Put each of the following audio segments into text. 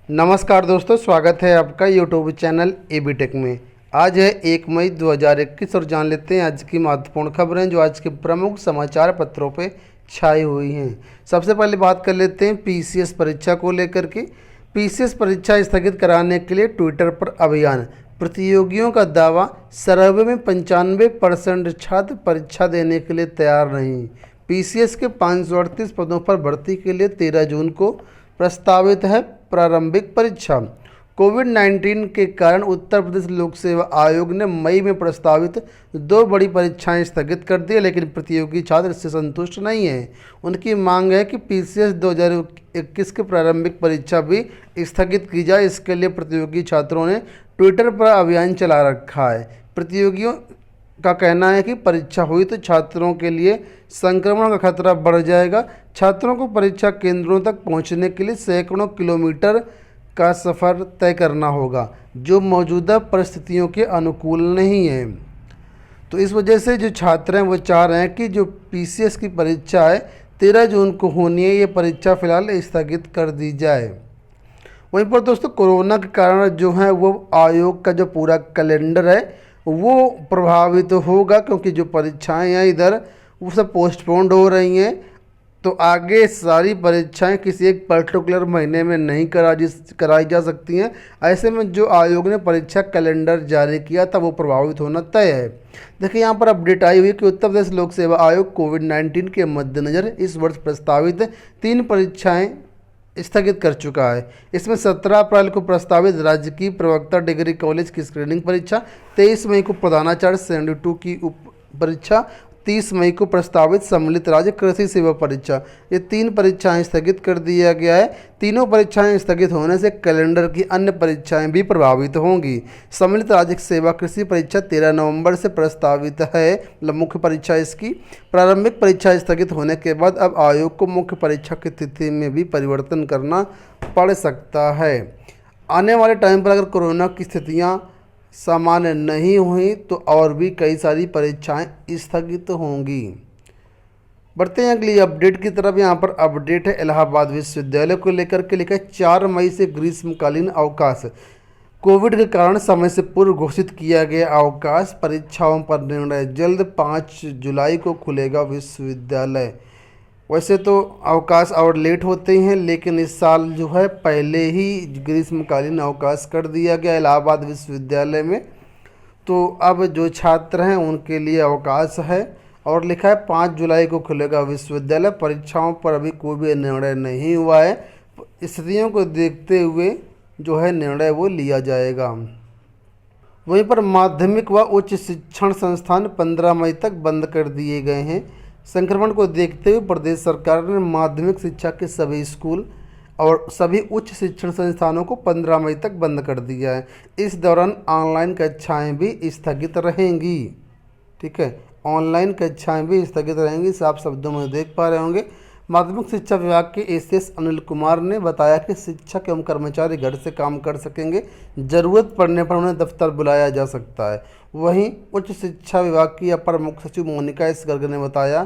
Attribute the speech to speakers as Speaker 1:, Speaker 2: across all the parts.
Speaker 1: नमस्कार दोस्तों, स्वागत है आपका यूट्यूब चैनल एबी टेक में। आज है 1 मई 2021 और जान लेते हैं आज की महत्वपूर्ण खबरें जो आज के प्रमुख समाचार पत्रों पे छाई हुई हैं। सबसे पहले बात कर लेते हैं पीसीएस परीक्षा को लेकर के। पीसीएस परीक्षा स्थगित कराने के लिए ट्विटर पर अभियान। प्रतियोगियों का दावा, सर्वे में 95% छात्र परीक्षा देने के लिए तैयार नहीं। पीसीएस के 538 पदों पर भर्ती के लिए 13 जून को प्रस्तावित है प्रारंभिक परीक्षा। कोविड-19 के कारण उत्तर प्रदेश लोक सेवा आयोग ने मई में प्रस्तावित 2 बड़ी परीक्षाएं स्थगित कर दी, लेकिन प्रतियोगी छात्र इससे संतुष्ट नहीं हैं। उनकी मांग है कि पीसीएस 2021 की प्रारंभिक परीक्षा भी स्थगित की जाए। इसके लिए प्रतियोगी छात्रों ने ट्विटर पर अभियान चला रखा है। प्रतियोगियों का कहना है कि परीक्षा हुई तो छात्रों के लिए संक्रमण का खतरा बढ़ जाएगा। छात्रों को परीक्षा केंद्रों तक पहुंचने के लिए सैकड़ों किलोमीटर का सफ़र तय करना होगा, जो मौजूदा परिस्थितियों के अनुकूल नहीं है। तो इस वजह से जो छात्र हैं वो चाह रहे हैं कि जो पीसीएस की परीक्षा है 13 जून को होनी है, ये परीक्षा फ़िलहाल स्थगित कर दी जाए। वहीं पर दोस्तों कोरोना के कारण जो है वो आयोग का जो पूरा कैलेंडर है वो प्रभावित होगा, क्योंकि जो परीक्षाएं हैं इधर वो सब पोस्टपोन्ड हो रही हैं। तो आगे सारी परीक्षाएं किसी एक पर्टिकुलर महीने में नहीं कराई जा सकती हैं। ऐसे में जो आयोग ने परीक्षा कैलेंडर जारी किया था वो प्रभावित होना तय है। देखिए यहाँ पर अपडेट आई हुई कि उत्तर प्रदेश लोक सेवा आयोग कोविड-19 के मद्देनज़र इस वर्ष प्रस्तावित 3 परीक्षाएं स्थगित कर चुका है। इसमें 17 अप्रैल को प्रस्तावित राजकीय प्रवक्ता डिग्री कॉलेज की स्क्रीनिंग परीक्षा, 23 मई को प्रधानाचार्य श्रेणी 2 की उप परीक्षा, 30 मई को प्रस्तावित सम्मिलित राज्य कृषि सेवा परीक्षा, ये 3 परीक्षाएं स्थगित कर दिया गया है। तीनों परीक्षाएं स्थगित होने से कैलेंडर की अन्य परीक्षाएं भी प्रभावित होंगी। सम्मिलित राज्य सेवा कृषि परीक्षा 13 नवंबर से प्रस्तावित है, मतलब मुख्य परीक्षा इसकी। प्रारंभिक परीक्षा स्थगित होने के बाद अब आयोग को मुख्य परीक्षा की तिथि में भी परिवर्तन करना पड़ सकता है। आने वाले टाइम पर अगर कोरोना की स्थितियाँ सामान्य नहीं हुई तो और भी कई सारी परीक्षाएं स्थगित होंगी। बढ़ते हैं अगली अपडेट की तरफ। यहाँ पर अपडेट है इलाहाबाद विश्वविद्यालय को लेकर के लिखा है 4 मई से ग्रीष्मकालीन अवकाश। कोविड के कारण समय से पूर्व घोषित किया गया अवकाश, परीक्षाओं पर निर्णय जल्द, 5 जुलाई को खुलेगा विश्वविद्यालय। वैसे तो अवकाश और लेट होते हैं, लेकिन इस साल जो है पहले ही ग्रीष्मकालीन अवकाश कर दिया गया इलाहाबाद विश्वविद्यालय में। तो अब जो छात्र हैं उनके लिए अवकाश है और लिखा है 5 जुलाई को खुलेगा विश्वविद्यालय। परीक्षाओं पर अभी कोई भी निर्णय नहीं हुआ है। स्थितियों को देखते हुए जो है निर्णय वो लिया जाएगा। वहीं पर माध्यमिक व उच्च शिक्षण संस्थान 15 मई तक बंद कर दिए गए हैं। संक्रमण को देखते हुए प्रदेश सरकार ने माध्यमिक शिक्षा के सभी स्कूल और सभी उच्च शिक्षण संस्थानों को 15 मई तक बंद कर दिया है। इस दौरान ऑनलाइन कक्षाएं भी स्थगित रहेंगी। ठीक है, ऑनलाइन कक्षाएं भी स्थगित रहेंगी, साफ शब्दों में देख पा रहे होंगे। माध्यमिक शिक्षा विभाग के एसएस अनिल कुमार ने बताया कि शिक्षक एवं कर्मचारी घर से काम कर सकेंगे, ज़रूरत पड़ने पर उन्हें दफ्तर बुलाया जा सकता है। वहीं उच्च शिक्षा विभाग की अपर मुख्य सचिव मोनिका एस गर्ग ने बताया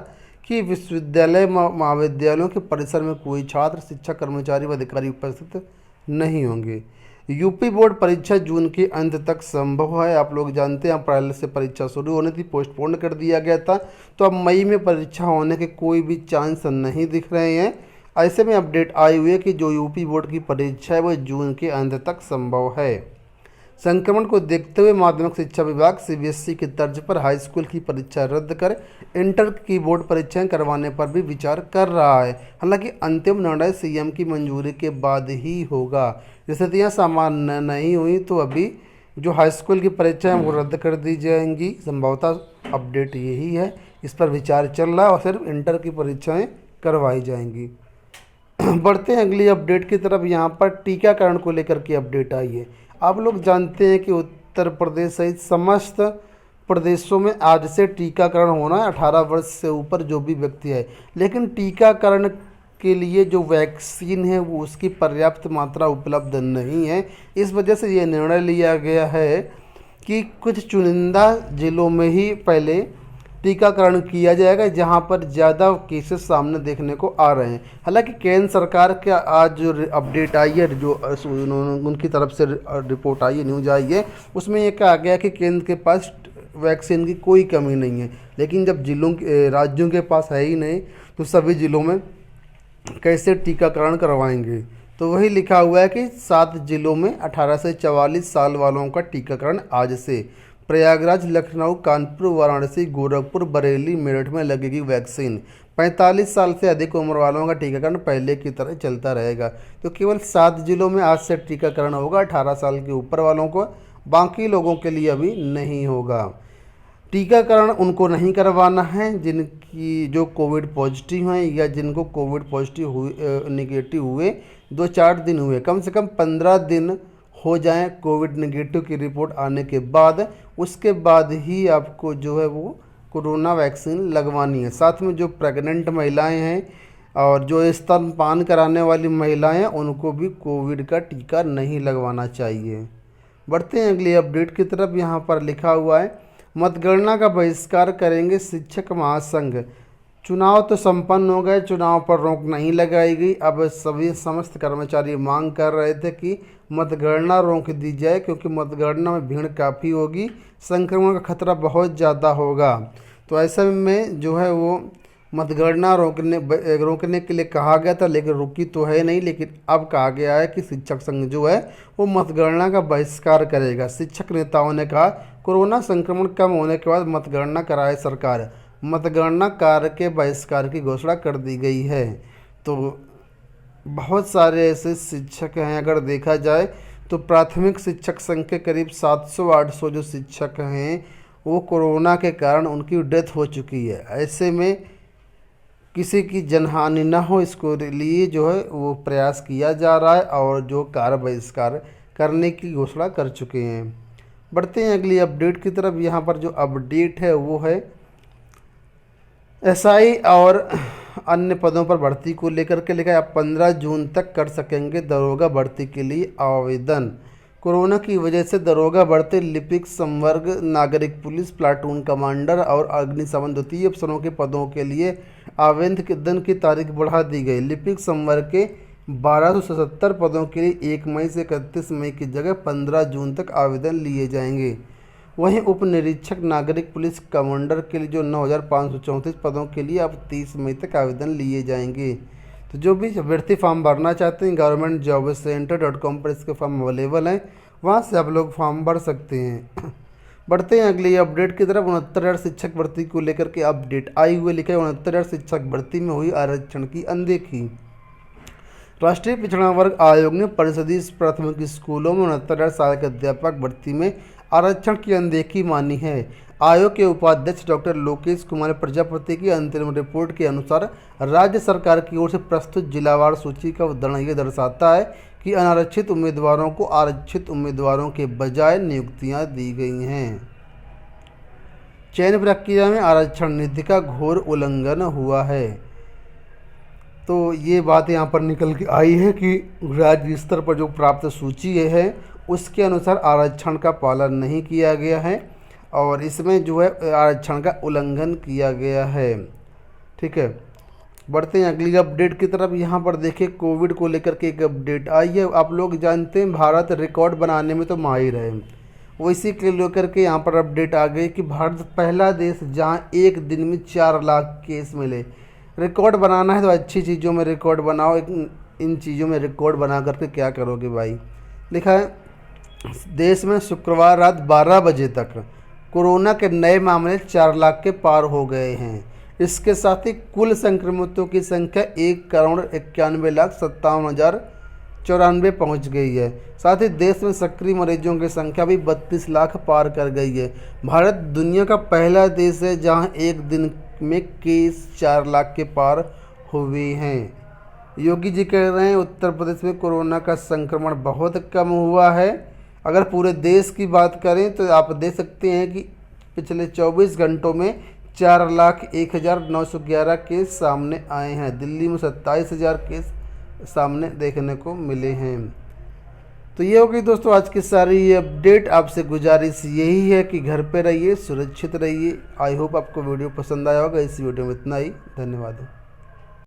Speaker 1: कि विश्वविद्यालय महाविद्यालयों के परिसर में कोई छात्र, शिक्षक, कर्मचारी व अधिकारी उपस्थित नहीं होंगे। यूपी बोर्ड परीक्षा जून के अंत तक संभव है। आप लोग जानते हैं अप्रैल से परीक्षा शुरू होनी थी, पोस्टपोन कर दिया गया था, तो अब मई में परीक्षा होने के कोई भी चांस नहीं दिख रहे हैं। ऐसे में अपडेट आई हुई है कि जो यूपी बोर्ड की परीक्षा है वह जून के अंत तक संभव है। संक्रमण को देखते हुए माध्यमिक शिक्षा विभाग सीबीएसई की तर्ज पर हाई स्कूल की परीक्षा रद्द कर इंटर की बोर्ड परीक्षाएं करवाने पर भी विचार कर रहा है। हालांकि अंतिम निर्णय सीएम की मंजूरी के बाद ही होगा। स्थितियां सामान्य नहीं हुई तो अभी जो हाई स्कूल की परीक्षाएं वो रद्द कर दी जाएंगी, संभवतः अपडेट यही है। इस पर विचार चल रहा है और सिर्फ इंटर की परीक्षाएँ करवाई जाएंगी। बढ़ते हैं अगली अपडेट की तरफ। यहाँ पर टीकाकरण को लेकर के अपडेट आई है। आप लोग जानते हैं कि उत्तर प्रदेश सहित समस्त प्रदेशों में आज से टीकाकरण होना है 18 वर्ष से ऊपर जो भी व्यक्ति है, लेकिन टीकाकरण के लिए जो वैक्सीन है वो उसकी पर्याप्त मात्रा उपलब्ध नहीं है। इस वजह से ये निर्णय लिया गया है कि कुछ चुनिंदा जिलों में ही पहले टीकाकरण किया जाएगा जहां पर ज़्यादा केसेस सामने देखने को आ रहे हैं। हालांकि केंद्र सरकार का आज जो अपडेट आई है, जो उनकी तरफ से रिपोर्ट आई है, न्यूज आई है, उसमें ये कहा गया कि केंद्र के पास वैक्सीन की कोई कमी नहीं है। लेकिन जब राज्यों के पास है ही नहीं तो सभी ज़िलों में कैसे टीकाकरण करवाएंगे। तो वही लिखा हुआ है कि 7 जिलों में 18 से 44 साल वालों का टीकाकरण आज से। प्रयागराज, लखनऊ, कानपुर, वाराणसी, गोरखपुर, बरेली, मेरठ में लगेगी वैक्सीन। 45 साल से अधिक उम्र वालों का टीकाकरण पहले की तरह चलता रहेगा। तो केवल 7 जिलों में आज से टीकाकरण होगा 18 साल के ऊपर वालों को, बाकी लोगों के लिए अभी नहीं होगा। टीकाकरण उनको नहीं करवाना है जिनकी जो कोविड पॉजिटिव हैं या जिनको कोविड पॉजिटिव हुए निगेटिव हुए 2-4 दिन हुए, कम से कम 15 दिन हो जाएं कोविड नेगेटिव की रिपोर्ट आने के बाद, उसके बाद ही आपको जो है वो कोरोना वैक्सीन लगवानी है। साथ में जो प्रेग्नेंट महिलाएं हैं और जो स्तनपान कराने वाली महिलाएं हैं उनको भी कोविड का टीका नहीं लगवाना चाहिए। बढ़ते हैं अगली अपडेट की तरफ। यहाँ पर लिखा हुआ है, मतगणना का बहिष्कार करेंगे शिक्षक महासंघ। चुनाव तो संपन्न हो गए, चुनाव पर रोक नहीं लगाई गई। अब सभी समस्त कर्मचारी मांग कर रहे थे कि मतगणना रोक दी जाए क्योंकि मतगणना में भीड़ काफ़ी होगी, संक्रमण का खतरा बहुत ज़्यादा होगा। तो ऐसे में जो है वो मतगणना रोकने के लिए कहा गया था, लेकिन रुकी तो है नहीं। लेकिन अब कहा गया है कि शिक्षक संघ जो है वो मतगणना का बहिष्कार करेगा। शिक्षक नेताओं ने कहा, कोरोना संक्रमण कम होने के बाद मतगणना कराए सरकार। मतगणना कार्य के बहिष्कार की घोषणा कर दी गई है। तो बहुत सारे ऐसे शिक्षक हैं, अगर देखा जाए तो प्राथमिक शिक्षक संघ के करीब 700-800 जो शिक्षक हैं वो कोरोना के कारण उनकी डेथ हो चुकी है। ऐसे में किसी की जनहानि ना हो, इसको लिए जो है वो प्रयास किया जा रहा है और जो कार्य बहिष्कार करने की घोषणा कर चुके हैं। बढ़ते हैं अगली अपडेट की तरफ। यहाँ पर जो अपडेट है वो है एसआई और अन्य पदों पर भर्ती को लेकर के लिखा है, अब 15 जून तक कर सकेंगे दरोगा भर्ती के लिए आवेदन। कोरोना की वजह से दरोगा भर्ती, लिपिक संवर्ग, नागरिक पुलिस, प्लाटून कमांडर और अग्निशमन द्वितीय अफसरों के पदों के लिए आवेदन की तारीख बढ़ा दी गई। लिपिक संवर्ग के 1277 पदों के लिए 1 मई से 31 मई की जगह 15 जून तक आवेदन लिए जाएंगे। वहीं उप निरीक्षक नागरिक पुलिस कमांडर के लिए जो 9534 पदों के लिए अब 30 मई तक आवेदन लिए जाएंगे। तो जो भी अभ्यर्थी फॉर्म भरना चाहते हैं governmentjobcenter.com पर इसके फॉर्म अवेलेबल हैं, वहां से आप लोग फॉर्म भर सकते हैं। बढ़ते हैं अगली अपडेट की तरफ। 69,000 शिक्षक भर्ती को लेकर के अपडेट आई हुई। लिखा है, 69,000 शिक्षक भर्ती में हुई आरक्षण की अनदेखी। राष्ट्रीय पिछड़ा वर्ग आयोग ने परिषदीय प्राथमिक स्कूलों में 69,000 सहायक अध्यापक भर्ती में आरक्षण की अनदेखी मानी है। आयोग के उपाध्यक्ष डॉक्टर लोकेश कुमार प्रजापति की अंतरिम रिपोर्ट के अनुसार राज्य सरकार की ओर से प्रस्तुत जिलावार सूची का उद्धरण ये दर्शाता है कि अनारक्षित उम्मीदवारों को आरक्षित उम्मीदवारों के बजाय नियुक्तियां दी गई हैं। चयन प्रक्रिया में आरक्षण नीति का घोर उल्लंघन हुआ है। तो ये बात यहाँ पर निकल के आई है कि राज्य स्तर पर जो प्राप्त सूची है उसके अनुसार आरक्षण का पालन नहीं किया गया है और इसमें जो है आरक्षण का उल्लंघन किया गया है। ठीक है, बढ़ते हैं अगली अपडेट की तरफ। यहाँ पर देखिए, कोविड को लेकर के एक अपडेट आई है। आप लोग जानते हैं भारत रिकॉर्ड बनाने में तो माहिर है, वो इसी के लेकर के यहाँ पर अपडेट आ गई कि भारत पहला देश जहाँ एक दिन में 4 लाख केस मिले। रिकॉर्ड बनाना है तो अच्छी चीज़ों में रिकॉर्ड बनाओ, इन चीज़ों में रिकॉर्ड बना करके क्या करोगे भाई। लिखा है, देश में शुक्रवार रात 12 बजे तक कोरोना के नए मामले 4 लाख के पार हो गए हैं। इसके साथ ही कुल संक्रमितों की संख्या 1,91,57,094 पहुंच गई है। साथ ही देश में सक्रिय मरीजों की संख्या भी 32 लाख पार कर गई है। भारत दुनिया का पहला देश है जहां एक दिन में केस 4 लाख के पार हुए हैं। योगी जी कह रहे हैं उत्तर प्रदेश में कोरोना का संक्रमण बहुत कम हुआ है। अगर पूरे देश की बात करें तो आप देख सकते हैं कि पिछले 24 घंटों में 4,01,911 केस सामने आए हैं। दिल्ली में 27,000 केस सामने देखने को मिले हैं। तो ये हो गई दोस्तों आज की सारी ये अपडेट। आपसे गुजारिश यही है कि घर पे रहिए, सुरक्षित रहिए। आई होप आपको वीडियो पसंद आया होगा। इस वीडियो में इतना ही, धन्यवाद।